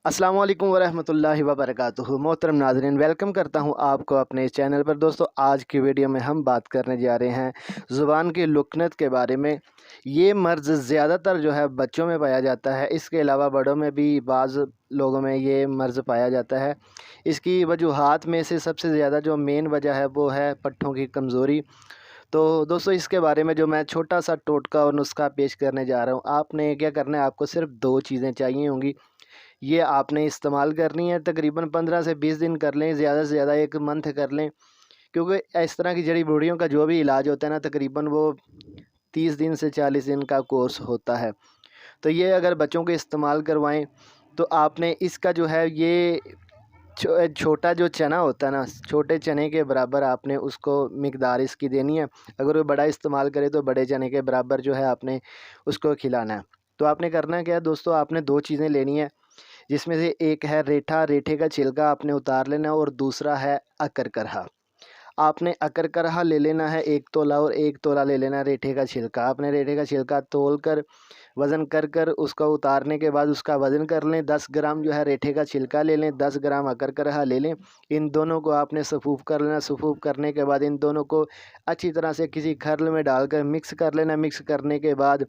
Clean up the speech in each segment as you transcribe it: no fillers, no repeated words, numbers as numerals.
अस्सलाम वालेकुम वरहमतुल्लाहि वबरकातुहू। मोहतरम नाज़रीन, वेलकम करता हूँ आपको अपने इस चैनल पर। दोस्तों, आज की वीडियो में हम बात करने जा रहे हैं ज़ुबान की लुकनत के बारे में। ये मर्ज़ ज़्यादातर जो है बच्चों में पाया जाता है, इसके अलावा बड़ों में भी बाज़ लोगों में ये मर्ज़ पाया जाता है। इसकी वजूहात में से सबसे ज़्यादा जो मेन वजह है वो है पट्ठों की कमज़ोरी। तो दोस्तों, इसके बारे में जो मैं छोटा सा टोटका और नुस्खा पेश करने जा रहा हूँ। आपने क्या करना है, आपको सिर्फ 2 चीज़ें चाहिए होंगी। ये आपने इस्तेमाल करनी है, तकरीबन 15 से 20 दिन कर लें, ज़्यादा से ज़्यादा 1 मंथ कर लें, क्योंकि इस तरह की जड़ी बूटियों का जो भी इलाज होता है ना, तकरीबन वो 30 दिन से 40 दिन का कोर्स होता है। तो ये अगर बच्चों को इस्तेमाल करवाएं तो आपने इसका जो है ये छोटा जो चना होता है ना, छोटे चने के बराबर आपने उसको मिकदार इसकी देनी है। अगर वो बड़ा इस्तेमाल करे तो बड़े चने के बराबर जो है आपने उसको खिलाना है। तो आपने करना क्या है दोस्तों, आपने 2 चीज़ें लेनी है, जिसमें से एक है रेठा, रेठे का छिलका आपने उतार लेना है, और दूसरा है अकरकरहा। आपने अकरकरहा ले लेना है 1 तोला, और 1 तोला ले लेना है रेठे का छिलका। आपने रेठे का छिलका तोल कर वज़न कर उसका उतारने के बाद उसका वज़न कर लें। 10 ग्राम जो है रेठे का छिलका ले लें, 10 ग्राम अकरकरहा ले लें। इन दोनों को आपने सफ़ूफ़ कर लेना। सफ़ूफ़ करने के बाद इन दोनों को अच्छी तरह से किसी खर्ल में डालकर मिक्स कर लेना। मिक्स करने के बाद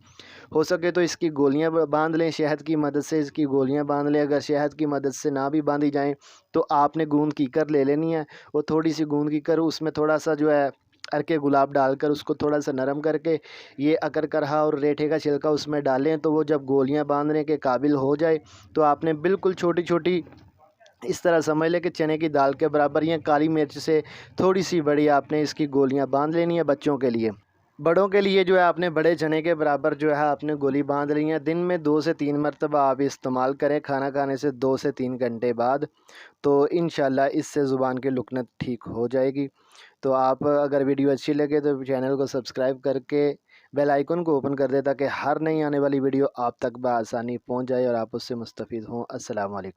हो सके तो इसकी गोलियाँ बांध लें, शहद की मदद से इसकी गोलियाँ बांध लें। अगर शहद की मदद से ना भी बांधी जाएँ तो आपने गूंद कीकर ले लेनी है। वो थोड़ी सी गूंद कीकर उसमें थोड़ा सा जो है अर्के गुलाब डालकर उसको थोड़ा सा नरम करके ये अकरकरहा और रेठे का छिलका उसमें डालें। तो वो जब गोलियां बांधने के काबिल हो जाए तो आपने बिल्कुल छोटी छोटी, इस तरह समझ लें कि चने की दाल के बराबर, या काली मिर्च से थोड़ी सी बड़ी आपने इसकी गोलियां बांध लेनी है बच्चों के लिए। बड़ों के लिए जो है आपने बड़े चने के बराबर जो है आपने गोली बांध ली है। दिन में 2 से 3 मरतबा आप इस्तेमाल करें, खाना खाने से 2 से 3 घंटे बाद। तो इंशाल्लाह इससे ज़ुबान की लुकनत ठीक हो जाएगी। तो आप अगर वीडियो अच्छी लगे तो चैनल को सब्सक्राइब करके बेल आइकन को ओपन कर दें, ताकि हर नई आने वाली वीडियो आप तक बआसानी पहुंच जाए और आप उससे मुस्तफ़ीद हों। अस्सलाम वालेकुम।